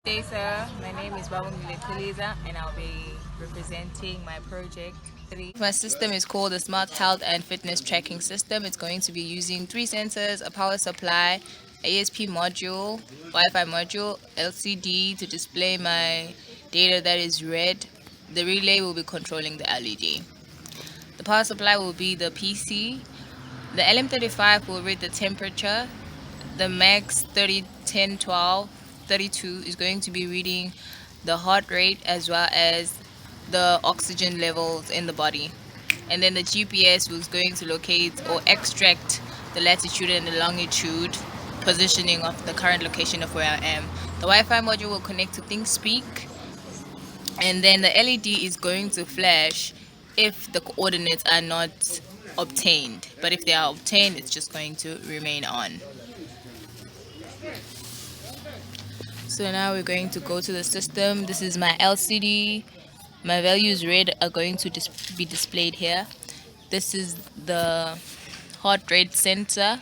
Good day, sir. My name is Babangile Tuliza, and I'll be representing my project. My system is called the Smart Health and Fitness Tracking System. It's going to be using three sensors, a power supply, ASP module, Wi-Fi module, LCD to display my data that is red. The relay will be controlling the LED. The power supply will be the PC. The LM35 will read the temperature. The Max 30, 10, 12, 32 is going to be reading the heart rate as well as the oxygen levels in the body. And then the GPS was going to locate or extract the latitude and the longitude positioning of the current location of where I am. The Wi-Fi module will connect to ThinkSpeak, and then the LED is going to flash if the coordinates are not obtained. But if they are obtained, it's just going to remain on. So now we're going to go to the system. This is my LCD. My values red are going to be displayed here. This is the heart rate sensor.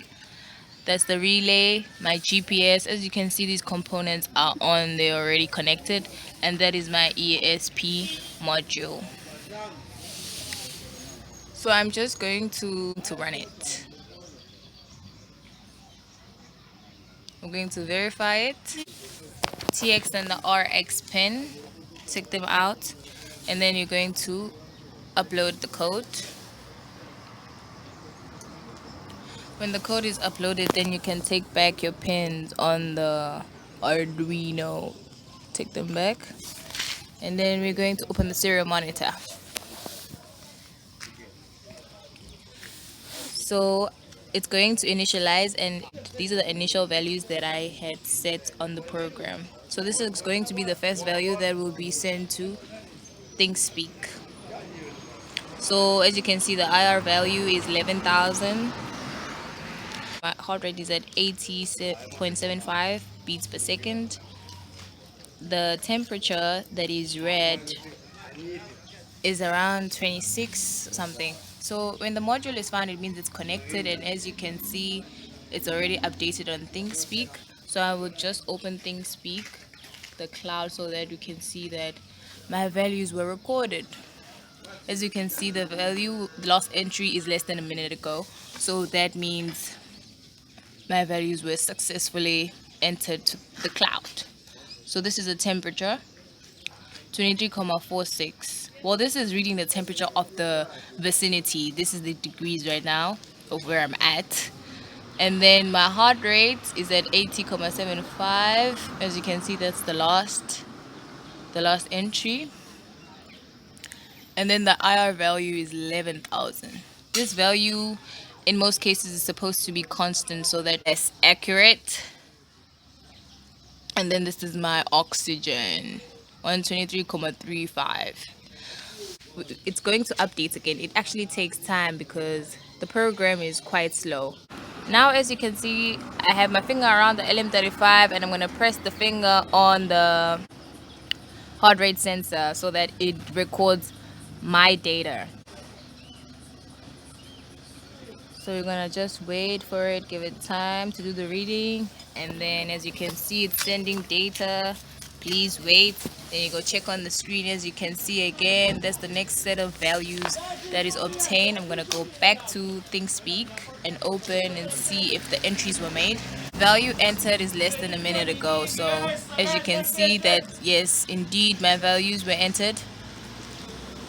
That's the relay, my GPS. As you can see, these components are on, they're already connected. And that is my ESP module. So I'm just going to run it. I'm going to verify it. TX and the RX pin, take them out, and then you're going to upload the code. When the code is uploaded, then you can take back your pins on the Arduino. Take them back, and then we're going to open the serial monitor. So it's going to initialize, and these are the initial values that I had set on the program. So this is going to be the first value that will be sent to ThinkSpeak. So as you can see, the IR value is 11,000. My heart rate is at 80.75 beats per second. The temperature that is red is around 26 something. So when the module is found, it means it's connected, and as you can see, it's already updated on ThinkSpeak. So I will just open ThinkSpeak, the cloud, so that you can see that my values were recorded. As you can see, the value, the last entry is less than a minute ago. So that means my values were successfully entered to the cloud. So this is the temperature, 23.46. Well, this is reading the temperature of the vicinity. This is the degrees right now of where I'm at. And then my heart rate is at 80.75. As you can see, that's the last entry. And then the IR value is 11,000. This value in most cases is supposed to be constant so that it's accurate. And then this is my oxygen, 123.35. It's going to update again. It actually takes time because the program is quite slow. Now, as you can see, I have my finger around the LM35, and I'm going to press the finger on the heart rate sensor so that it records my data. So we're gonna just wait for it, give it time to do the reading, and then as you can see, it's sending data. Please wait. Then you go check on the screen. As you can see again, that's the next set of values that is obtained. I'm gonna go back to ThinkSpeak and open and see if the entries were made. Value entered is less than a minute ago, so as you can see that yes, indeed my values were entered.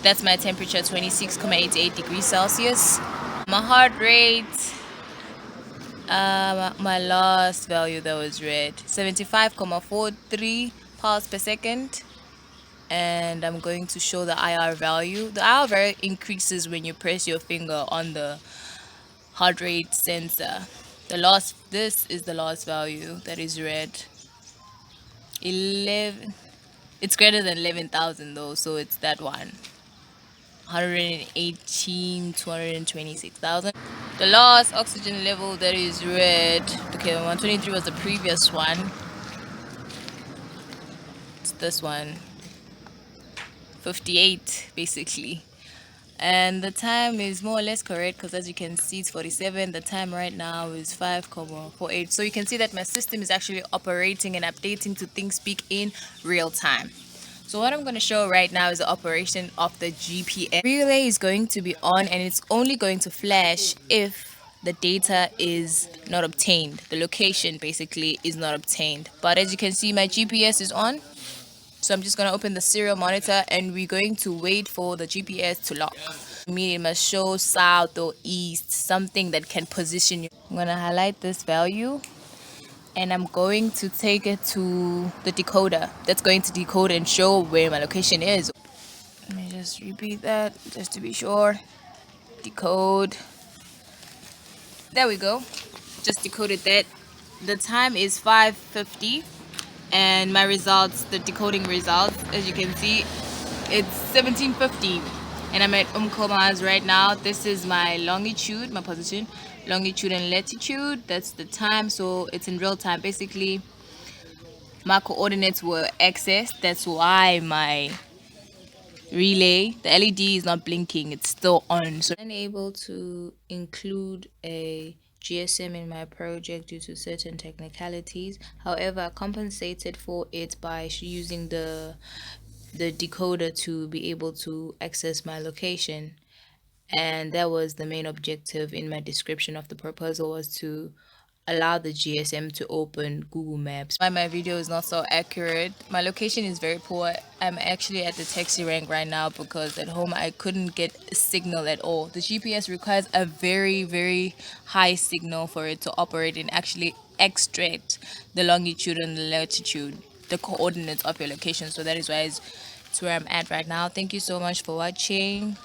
That's my temperature, 26.88 degrees Celsius. My heart rate, my last value that was read, 75.43 pulse per second. And I'm going to show the IR value. The IR value increases when you press your finger on the heart rate sensor. This is the last value that is read. 11. It's greater than 11,000 though, so it's that one. 118, 226,000. The last oxygen level that is red, okay, 123 was the previous one. It's this one, 58 basically. and the time is more or less correct because as you can see it's 47. The time right now is 5:48, so you can see that my system is actually operating and updating to ThinkSpeak in real time. So what I'm going to show right now is the operation of the GPS. Relay is going to be on and it's only going to flash if the data is not obtained. The location basically is not obtained. But as you can see, my GPS is on. So I'm just going to open the serial monitor and we're going to wait for the GPS to lock. Meaning it must show south or east, something that can position you. I'm going to highlight this value and I'm going to take it to the decoder. That's going to decode and show where my location is. Let me just repeat that just to be sure. Decode. There we go. Just decoded that. The time is 5:50 and my results, the decoding results, as you can see, it's 17:50 and I'm at Umkomaas right now. This is my longitude, my position, longitude and latitude. That's the time, so it's in real time. Basically, my coordinates were accessed. That's why my relay, the LED is not blinking, it's still on. So I'm unable to include a GSM in my project due to certain technicalities. However, I compensated for it by using the decoder to be able to access my location, and that was the main objective in my description of the proposal, was to allow the GSM to open Google Maps. Why my video is not so accurate, my location is very poor. I'm actually at the taxi rank right now because at home I couldn't get a signal at all. The GPS requires a very high signal for it to operate and actually extract the longitude and the latitude, the coordinates of your location. So that is why it's where I'm at right now. Thank you so much for watching.